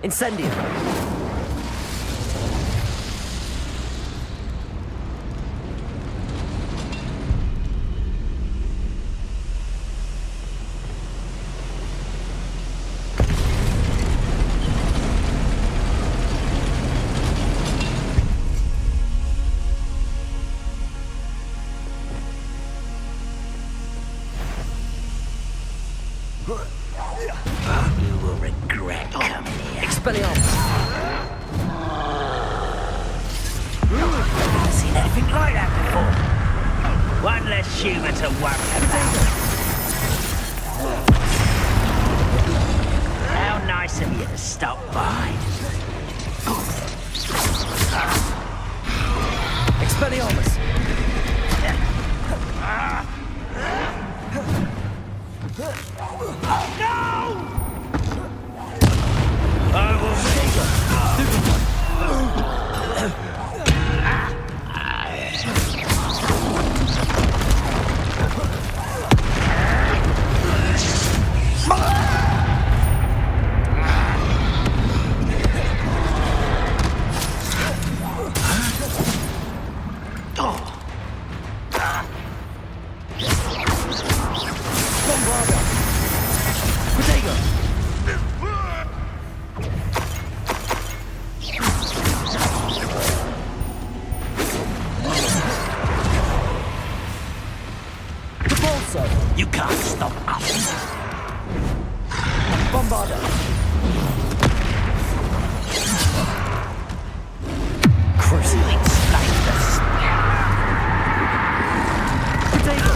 Incendio. You will regret coming here. Expelliarmus. I've seen anything like that before. One less humour to worry about. How nice of you to stop by. Expelliarmus. You can't stop us. Bombarda. Cruising like this. Potato.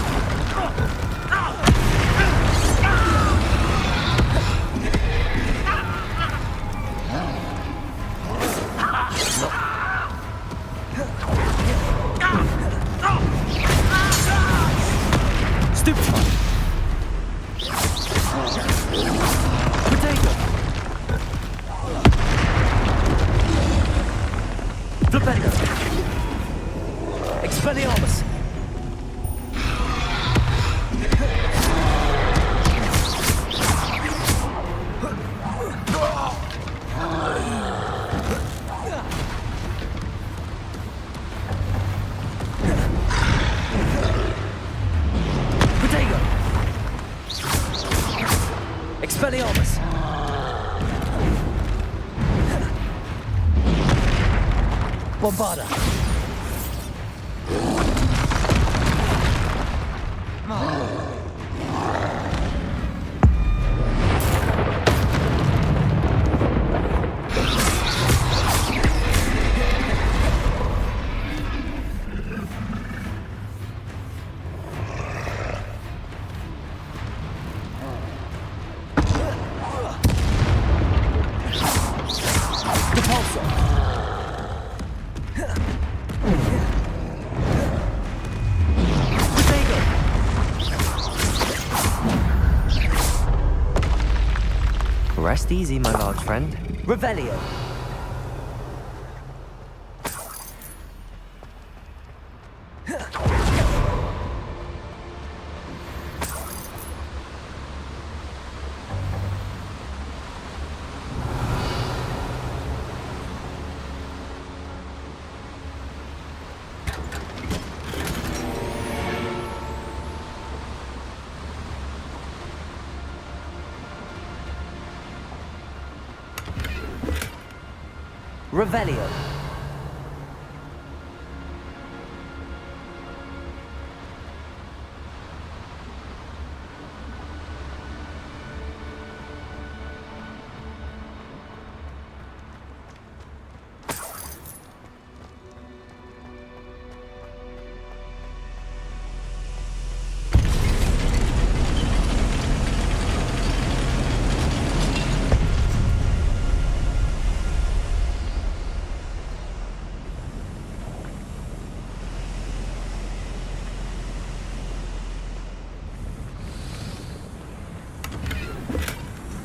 Stupid. Potato. Flipendo. Expelliarmus. Potato. Expelliarmus. Bombarda. Repulsor. Potato. Rest easy, my large friend. Revelio. Revelio.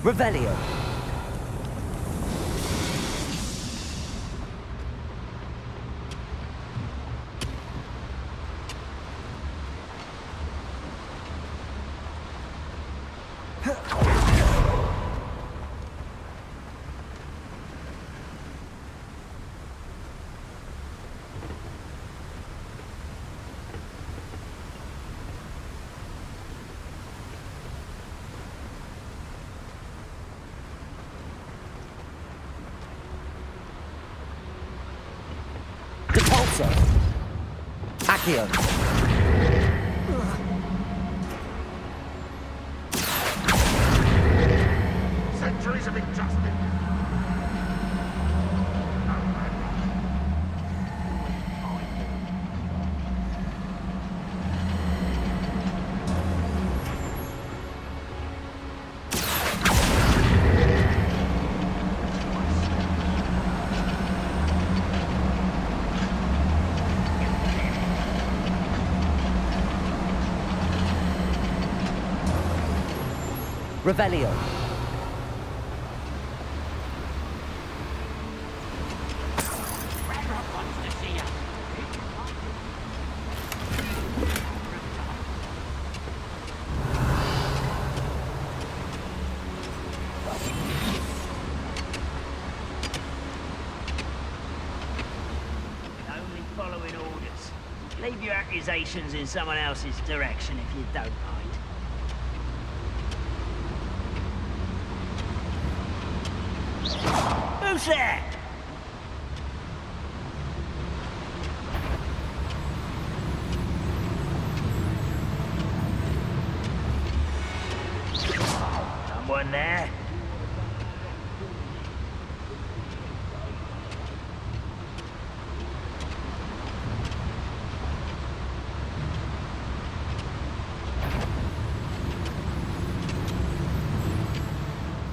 Revelio. Depulso. Accio. Centuries of injustice. Revelio. Only following orders. Leave your accusations in someone else's direction if you don't mind. Who's there? Someone there?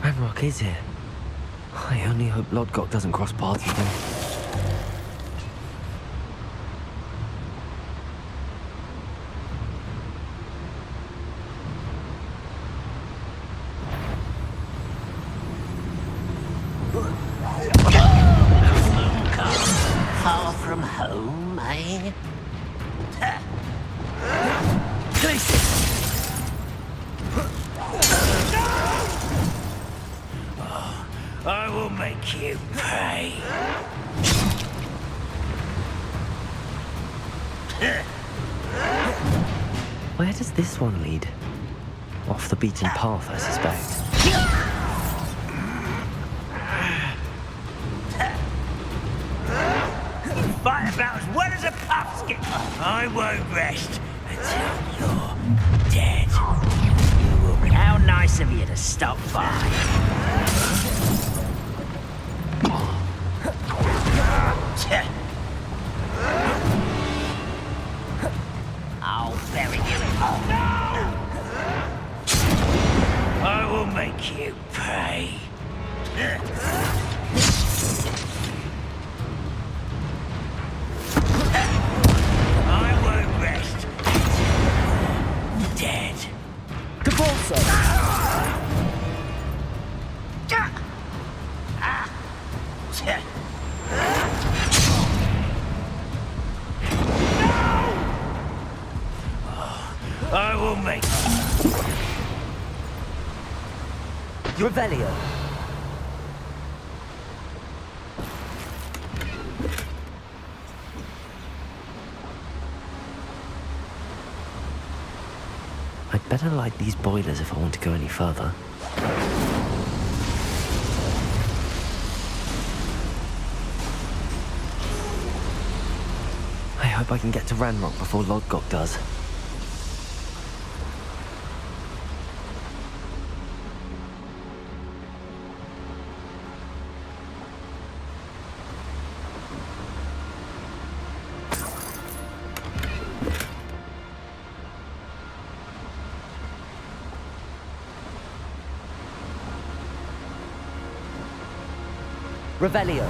Ranrock is here. I only hope Lodgok doesn't cross paths with him. Far from home, eh? I will make you pay. Where does this one lead? Off the beaten path, I suspect. Fight about as well as a puffskin. I won't rest until you're dead. You will be. How nice of you to stop by. I'll bury you. I will make you pay. I won't rest until you're dead. Depulso. I will make Revelio. I'd better light these boilers if I want to go any further. I hope I can get to Ranrock before Lodgok does. Revelio.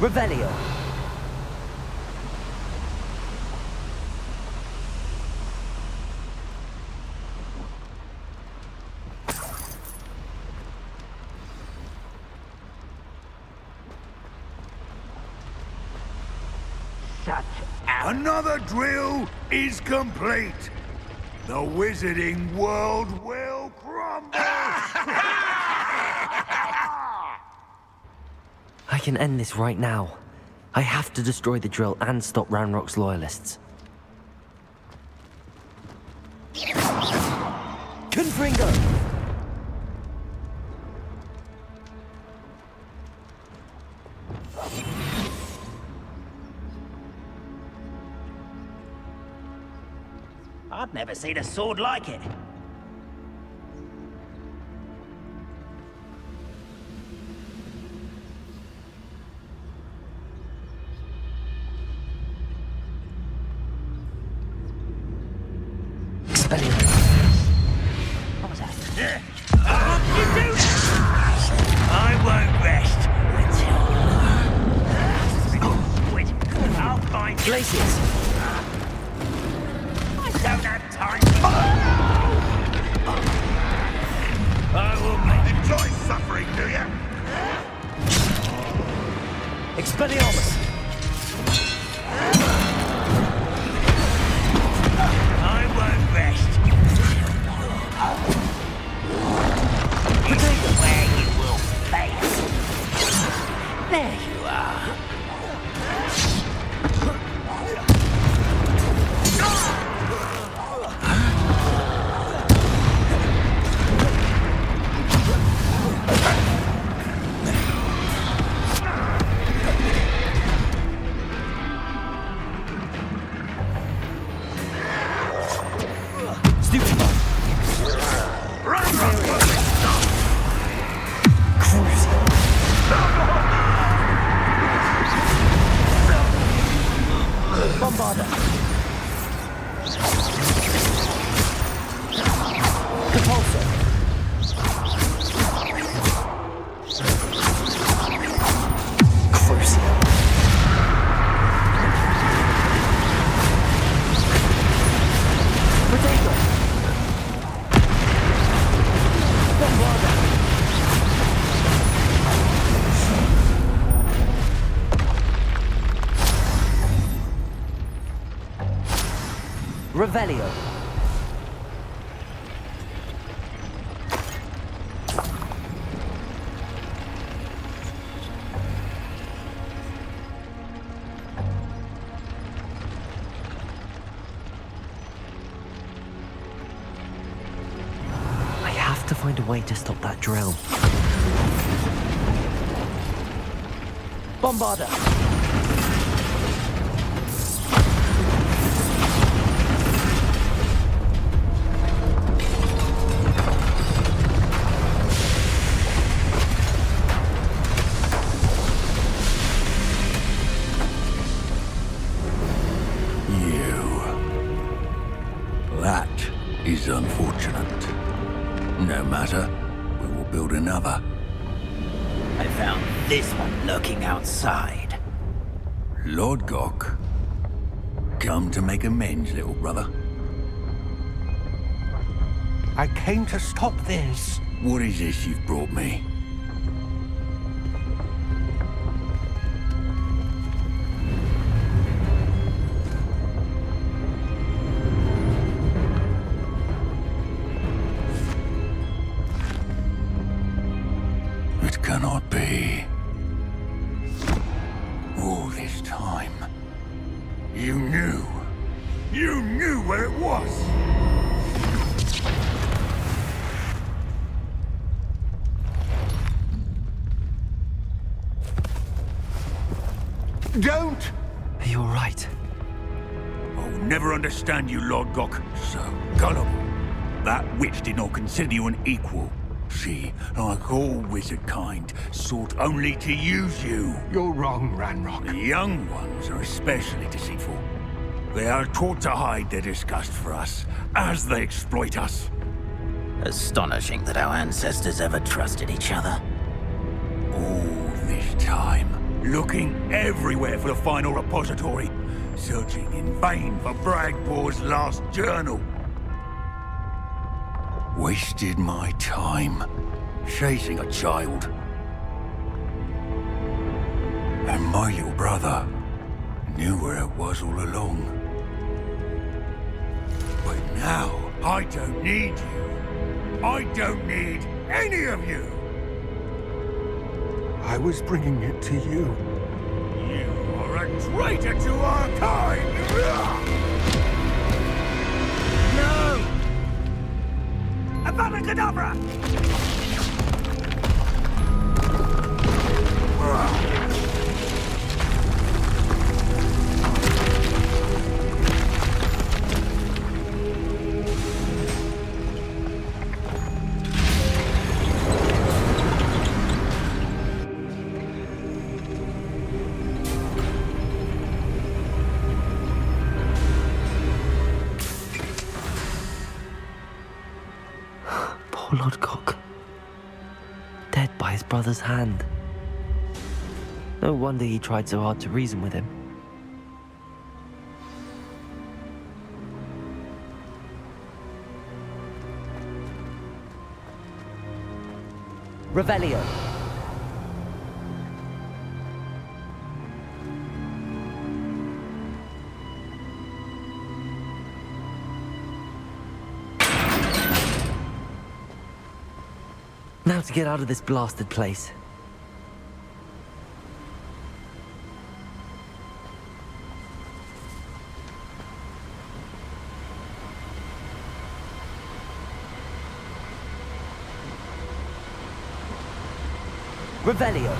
Revelio. Another drill is complete. The wizarding world will crumble. I can end this right now. I have to destroy the drill and stop Ranrock's loyalists. Confringo! I've never seen a sword like it. What was that? What you do? I won't rest until quit. I'll find Places! I don't have time. I will make Enjoy suffering, do you? Expelliarmus! I won't rest. Where you will face. There you are. Stupid bug! Bombarda! Compulsor! Crucial! Potato! Bombarda! Revelio. I have to find a way to stop that drill. Bombarda! That is unfortunate. No matter, we will build another. I found this one lurking outside. Lord Gok, come to make amends, little brother. I came to stop this. What is this you've brought me? It cannot be. All this time, you knew. You knew where it was. Don't! You're right. I'll never understand you, Lord Gok. So gullible. That witch did not consider you an equal. She, like all wizard kind, sought only to use you. You're wrong, Ranrock. The young ones are especially deceitful. They are taught to hide their disgust for us, as they exploit us. Astonishing that our ancestors ever trusted each other. All this time, looking everywhere for the final repository, searching in vain for Bragpor's last journal. Wasted my time chasing a child. And my little brother Knew where it was all along. But now, I don't need you. I don't need any of you. I was bringing it to you. You are a traitor to our kind! No! Abracadabra! Poor Lodgok. Dead by his brother's hand. No wonder he tried so hard to reason with him. Revelio. Now to get out of this blasted place. Revelio.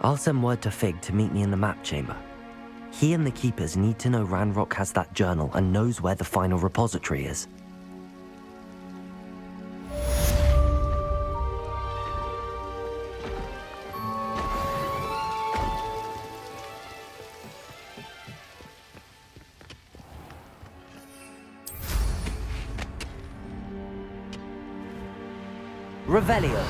I'll send word to Fig to meet me in the map chamber. He and the Keepers need to know Ranrock has that journal and knows where the final repository is. Revelio.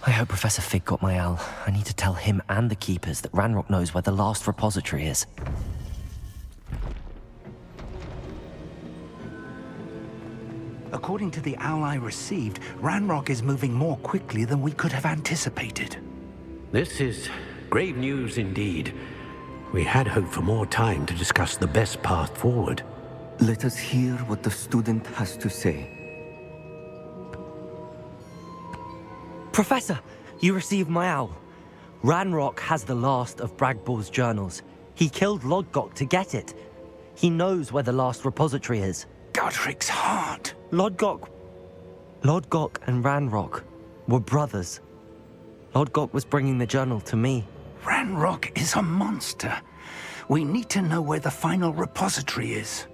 I hope Professor Fig got my owl. I need to tell him and the Keepers that Ranrock knows where the last repository is. According to the owl I received, Ranrock is moving more quickly than we could have anticipated. This is grave news indeed. We had hoped for more time to discuss the best path forward. Let us hear what the student has to say. Professor, you received my owl. Ranrock has the last of Bragbor's journals. He killed Lodgok to get it. He knows where the last repository is. Godric's heart. Lodgok and Ranrock were brothers. Lodgok was bringing the journal to me. Ranrock is a monster. We need to know where the final repository is.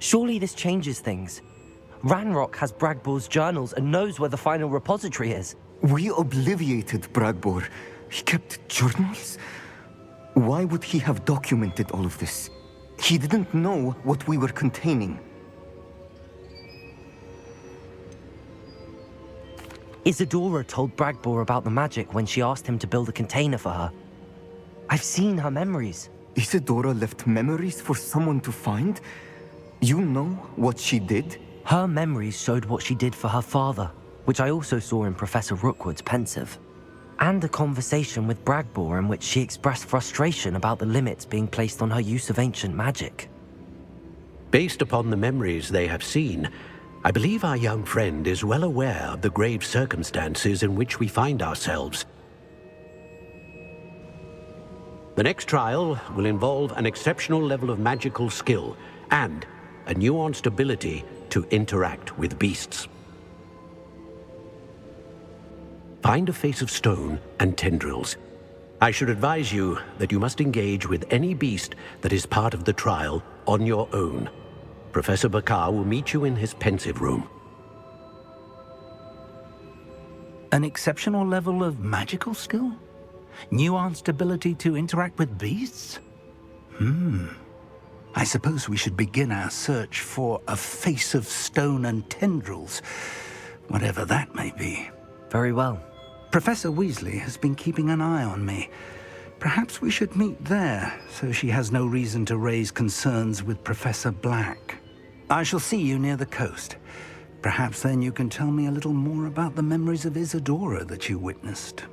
Surely this changes things. Ranrock has Bragbor's journals and knows where the final repository is. We obliviated Bragbor. He kept journals? Why would he have documented all of this? He didn't know what we were containing. Isadora told Bragbor about the magic when she asked him to build a container for her. I've seen her memories. Isadora left memories for someone to find? You know what she did? Her memories showed what she did for her father, which I also saw in Professor Rookwood's pensive. And a conversation with Bragbor in which she expressed frustration about the limits being placed on her use of ancient magic. Based upon the memories they have seen, I believe our young friend is well aware of the grave circumstances in which we find ourselves. The next trial will involve an exceptional level of magical skill and a nuanced ability to interact with beasts. Find a face of stone and tendrils. I should advise you that you must engage with any beast that is part of the trial on your own. Professor Bakar will meet you in his pensive room. An exceptional level of magical skill? Nuanced ability to interact with beasts? I suppose we should begin our search for a face of stone and tendrils, whatever that may be. Very well. Professor Weasley has been keeping an eye on me. Perhaps we should meet there, so she has no reason to raise concerns with Professor Black. I shall see you near the coast. Perhaps then you can tell me a little more about the memories of Isadora that you witnessed.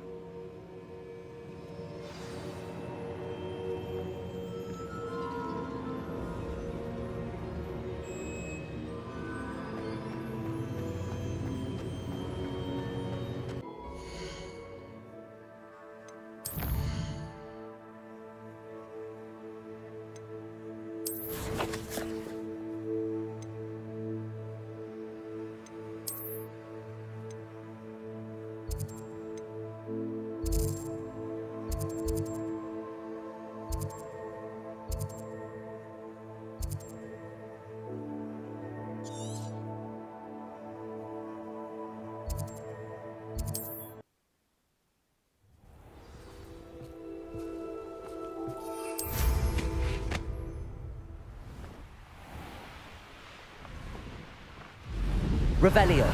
Revelio.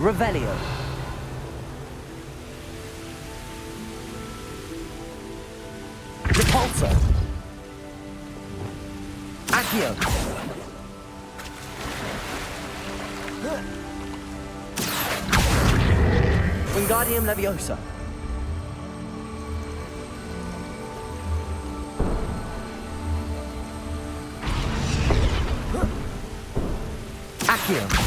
Revelio. Repulsor. Accio. Wingardium Leviosa. Accio.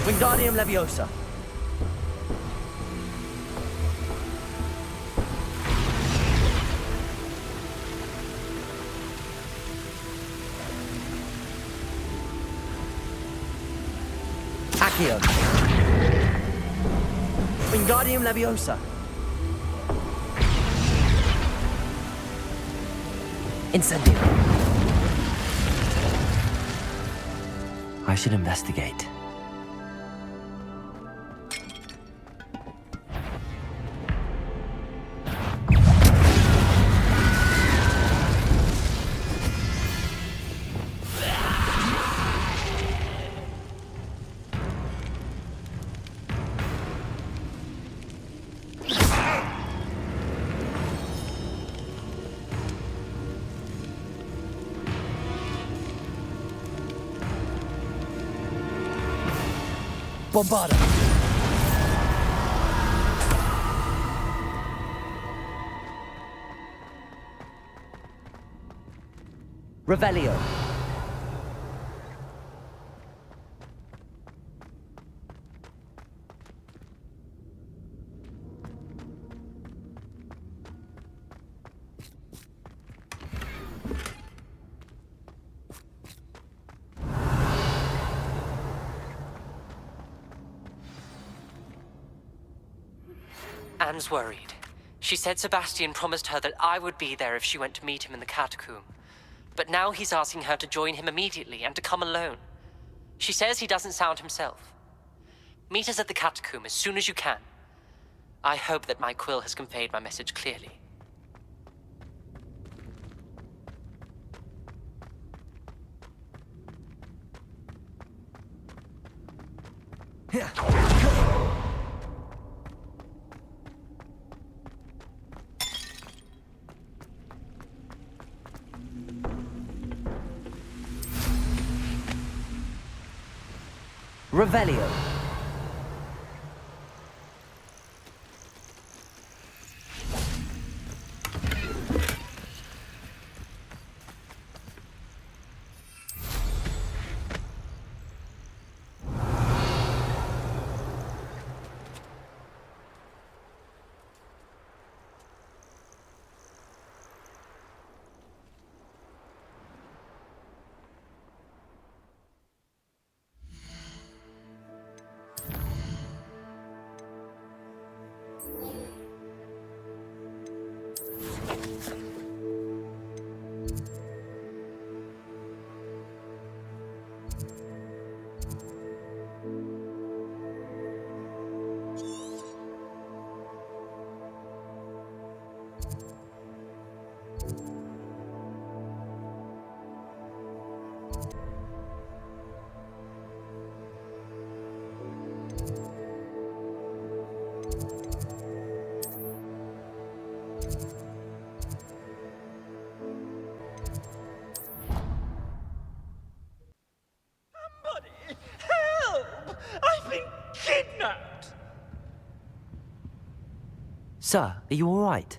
Wingardium Leviosa. Accio. Wingardium Leviosa. Incendio. I should investigate. Bombarda. Revelio. Anne's worried. She said Sebastian promised her that I would be there if she went to meet him in the catacomb. But now he's asking her to join him immediately and to come alone. She says he doesn't sound himself. Meet us at the catacomb as soon as you can. I hope that my quill has conveyed my message clearly. Revelio. Sir, are you all right?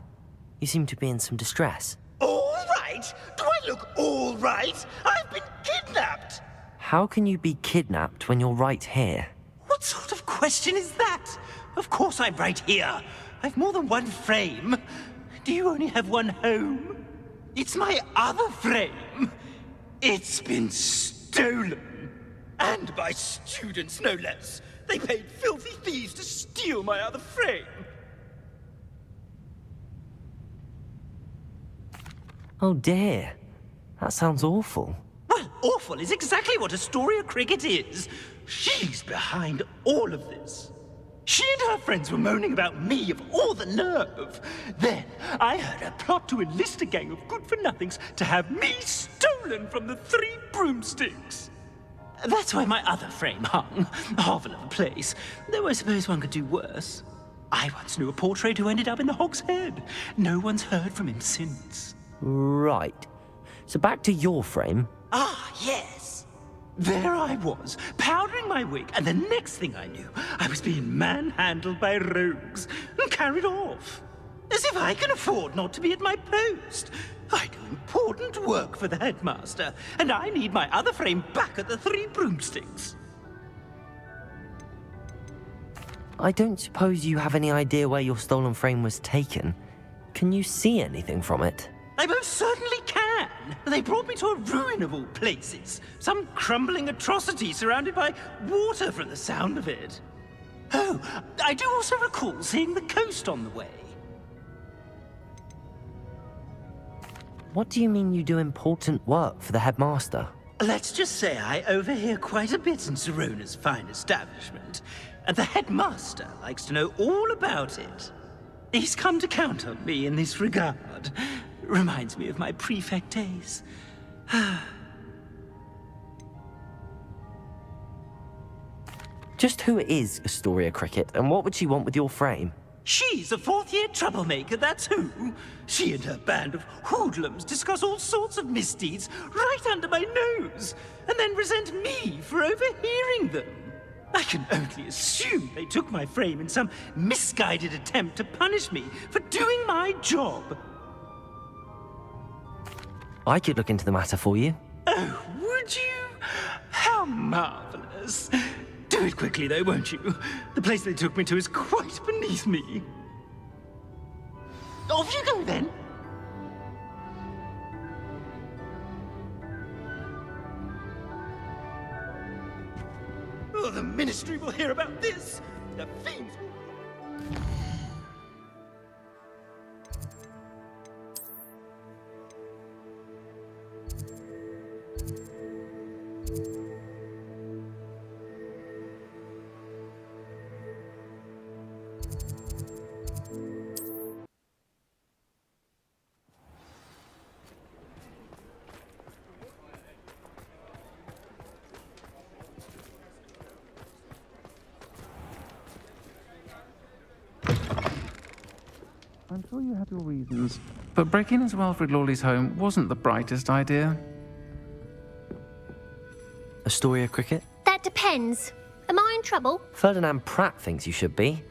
You seem to be in some distress. All right? Do I look all right? I've been kidnapped! How can you be kidnapped when you're right here? What sort of question is that? Of course I'm right here. I've more than one frame. Do you only have one home? It's my other frame. It's been stolen. And by students, no less. They paid filthy thieves to steal my other frame. Oh dear. That sounds awful. Well, awful is exactly what Astoria Cricket is. She's behind all of this. She and her friends were moaning about me of all the nerve. Then I heard her plot to enlist a gang of good-for-nothings to have me stolen from the Three Broomsticks. That's where my other frame hung. Marvel of a place. Though I suppose one could do worse. I once knew a portrait who ended up in the Hog's Head. No one's heard from him since. Right. So back to your frame. Ah, yes. There I was, powdering my wig, and the next thing I knew, I was being manhandled by rogues and carried off. As if I can afford not to be at my post. I do important work for the headmaster, and I need my other frame back at the Three Broomsticks. I don't suppose you have any idea where your stolen frame was taken. Can you see anything from it? I most certainly can. They brought me to a ruin of all places. Some crumbling atrocity surrounded by water from the sound of it. Oh, I do also recall seeing the coast on the way. What do you mean you do important work for the headmaster? Let's just say I overhear quite a bit in Sirona's fine establishment, and the headmaster likes to know all about it. He's come to count on me in this regard. Reminds me of my prefect days. Just who is Astoria Cricket, and what would she want with your frame? She's a fourth-year troublemaker, that's who. She and her band of hoodlums discuss all sorts of misdeeds right under my nose, and then resent me for overhearing them. I can only assume they took my frame in some misguided attempt to punish me for doing my job. I could look into the matter for you. Oh, would you? How marvelous. Do it quickly, though, won't you? The place they took me to is quite beneath me. Off you go, then. Oh, the Ministry will hear about this. The fiends will... you had your reasons. But breaking into Wilfred Lawley's home wasn't the brightest idea. A story of cricket? That depends. Am I in trouble? Ferdinand Pratt thinks you should be.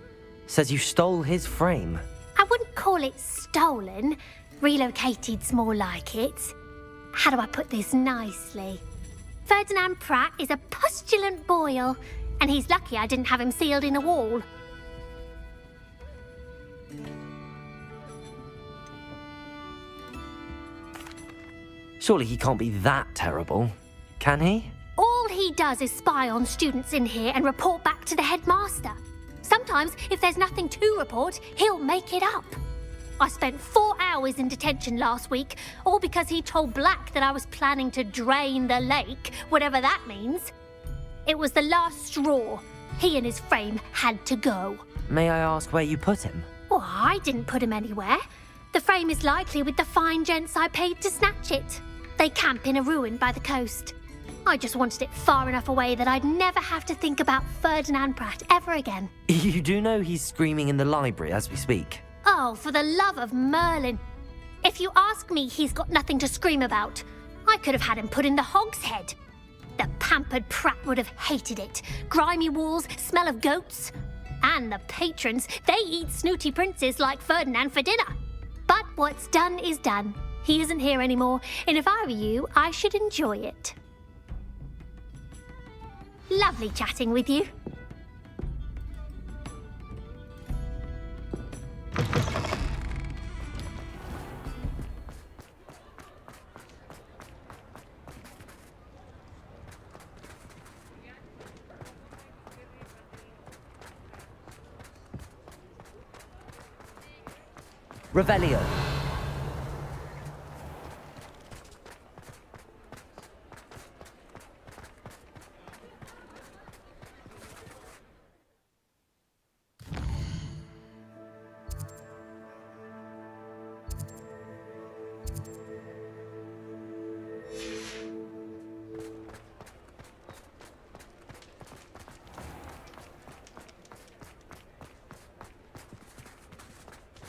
Says you stole his frame. I wouldn't call it stolen. Relocated's more like it. How do I put this nicely? Ferdinand Pratt is a postulant boil, and he's lucky I didn't have him sealed in a wall. Surely he can't be that terrible, can he? All he does is spy on students in here and report back to the headmaster. Sometimes, if there's nothing to report, he'll make it up. I spent 4 hours in detention last week, all because he told Black that I was planning to drain the lake, whatever that means. It was the last straw. He and his frame had to go. May I ask where you put him? Well, I didn't put him anywhere. The frame is likely with the fine gents I paid to snatch it. They camp in a ruin by the coast. I just wanted it far enough away that I'd never have to think about Ferdinand Pratt ever again. You do know he's screaming in the library as we speak. Oh, for the love of Merlin. If you ask me, he's got nothing to scream about. I could have had him put in the hogshead. The pampered Pratt would have hated it. Grimy walls, smell of goats. And the patrons, they eat snooty princes like Ferdinand for dinner. But what's done is done. He isn't here anymore, and if I were you, I should enjoy it. Lovely chatting with you. Revelio.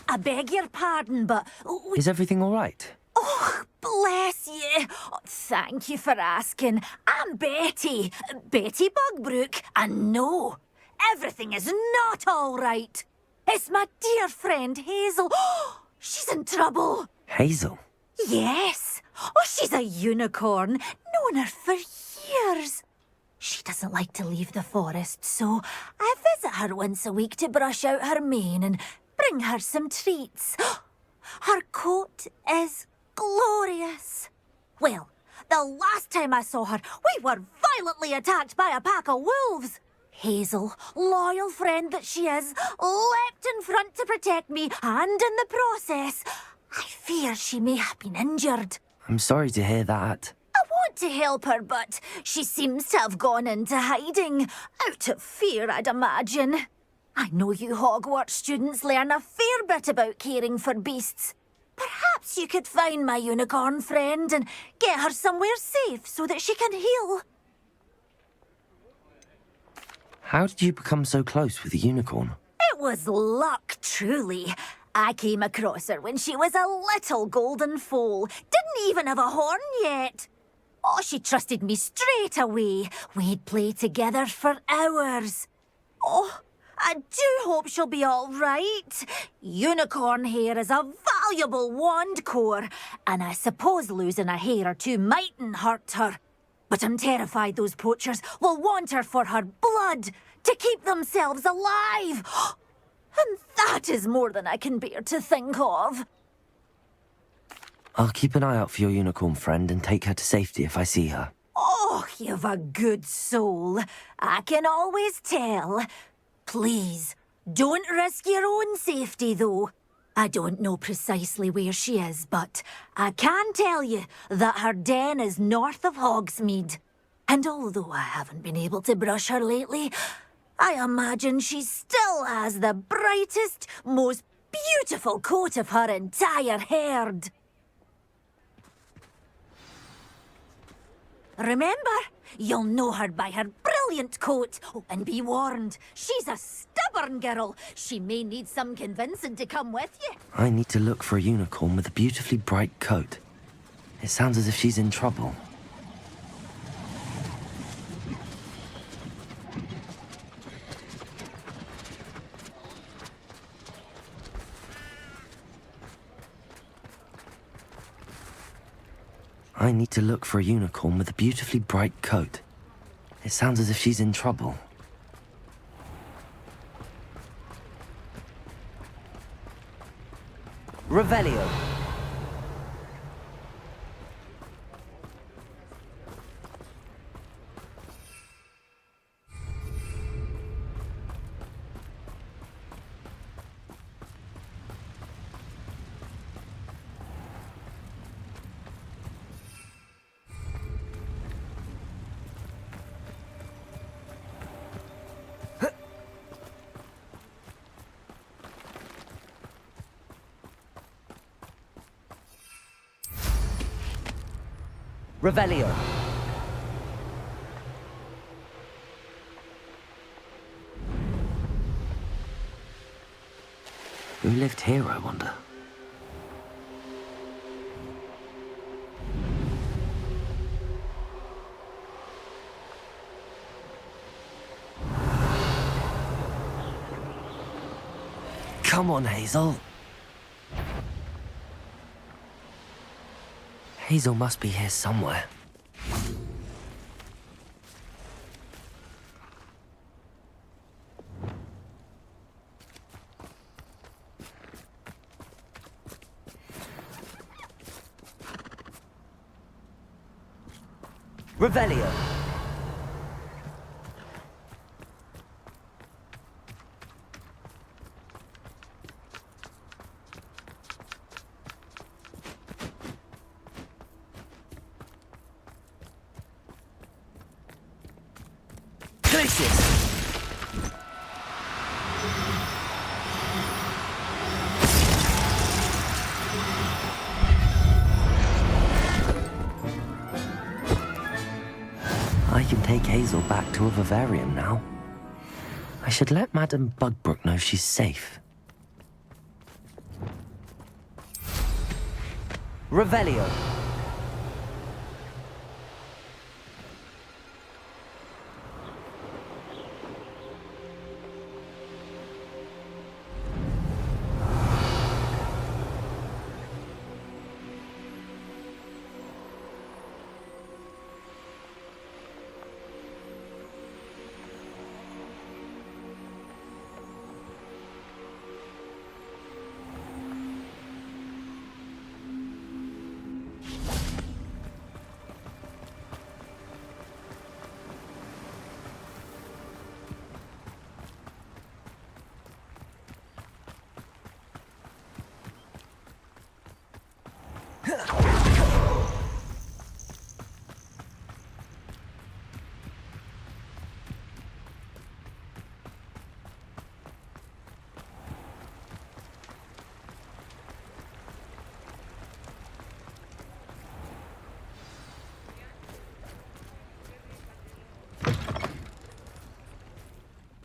I beg your pardon, but... Is everything all right? Oh, bless you. Oh, thank you for asking. I'm Betty. Betty Bugbrook. And no, everything is not all right. It's my dear friend Hazel. Oh, she's in trouble. Hazel? Yes. Oh, she's a unicorn. Known her for years. She doesn't like to leave the forest, so I visit her once a week to brush out her mane and bring her some treats. Her coat is glorious. Well, the last time I saw her, we were violently attacked by a pack of wolves. Hazel, loyal friend that she is, leapt in front to protect me, and in the process, I fear she may have been injured. I'm sorry to hear that. I want to help her, but she seems to have gone into hiding. Out of fear, I'd imagine. I know you Hogwarts students learn a fair bit about caring for beasts. Perhaps you could find my unicorn friend and get her somewhere safe so that she can heal. How did you become so close with the unicorn? It was luck, truly. I came across her when she was a little golden foal. Didn't even have a horn yet. Oh, she trusted me straight away. We'd play together for hours. Oh, I do hope she'll be all right. Unicorn hair is a valuable wand core, and I suppose losing a hair or two mightn't hurt her. But I'm terrified those poachers will want her for her blood, to keep themselves alive. And that is more than I can bear to think of. I'll keep an eye out for your unicorn friend and take her to safety if I see her. Oh, you've a good soul. I can always tell. Please, don't risk your own safety, though. I don't know precisely where she is, but I can tell you that her den is north of Hogsmeade. And although I haven't been able to brush her lately, I imagine she still has the brightest, most beautiful coat of her entire herd. Remember, you'll know her by her brilliant brilliant coat. Oh, and be warned, she's a stubborn girl. She may need some convincing to come with you. I need to look for a unicorn with a beautifully bright coat. It sounds as if she's in trouble. I need to look for a unicorn with a beautifully bright coat. It sounds as if she's in trouble. Revelio. Revelio. Who lived here, I wonder? Come on, Hazel. Hazel must be here somewhere. Revelio. I can take Hazel back to a vivarium now. I should let Madame Bugbrook know she's safe. Revelio.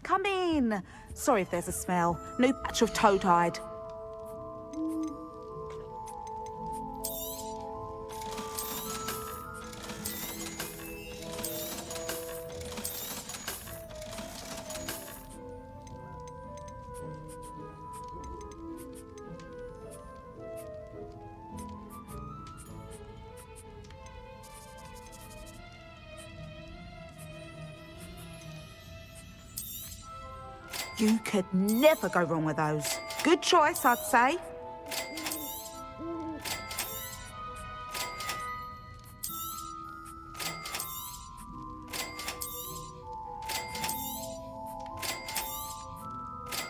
Come in. Sorry if there's a smell. New patch of toe-tide. You could never go wrong with those. Good choice, I'd say.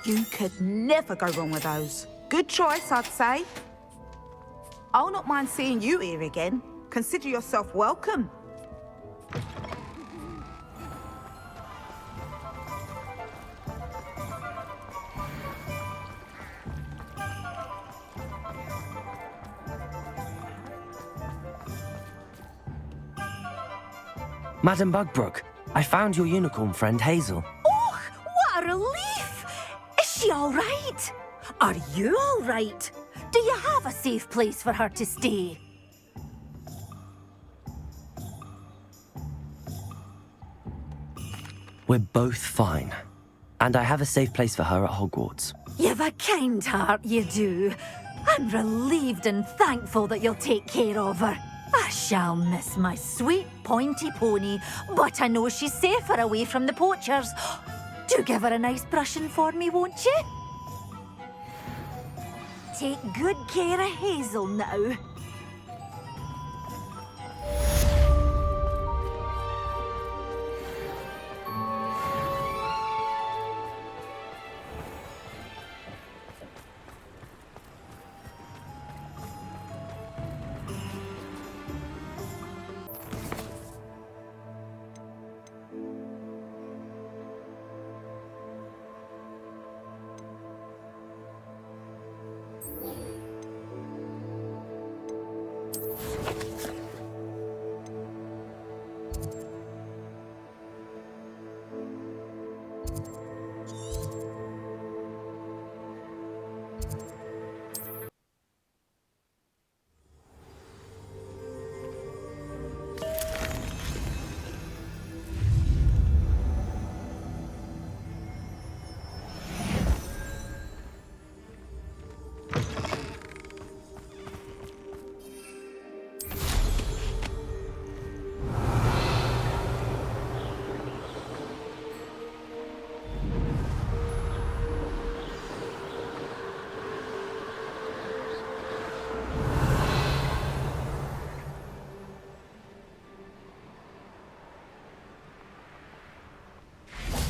You could never go wrong with those. Good choice, I'd say. I'll not mind seeing you here again. Consider yourself welcome. Madame Bugbrook, I found your unicorn friend, Hazel. Oh, what a relief! Is she all right? Are you all right? Do you have a safe place for her to stay? We're both fine. And I have a safe place for her at Hogwarts. You've a kind heart, you do. I'm relieved and thankful that you'll take care of her. I shall miss my sweet pointy pony, but I know she's safer away from the poachers. Do give her a nice brushing for me, won't you? Take good care of Hazel now.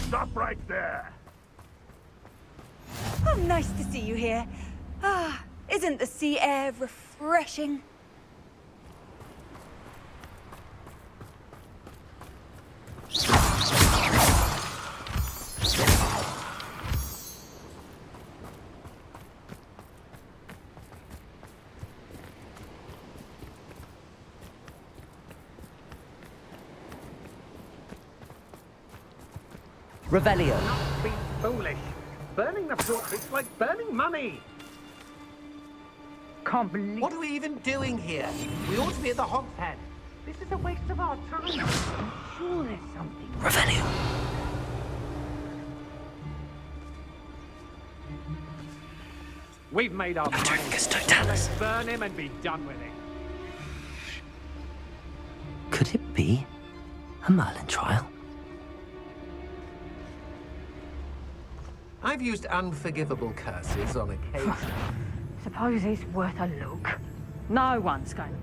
Stop right there! Oh, nice to see you here. Ah, isn't the sea air refreshing? Revelio. Not be foolish. Burning the portrait's like burning money. Can't believe... What are we even doing here? We ought to be at the Hog's Head. This is a waste of our time. I'm sure there's something. Revelio. We've made our money. Let's burn him and be done with it. Could it be a Merlin trial? I've used unforgivable curses on occasion. Suppose it's worth a look. No one's going...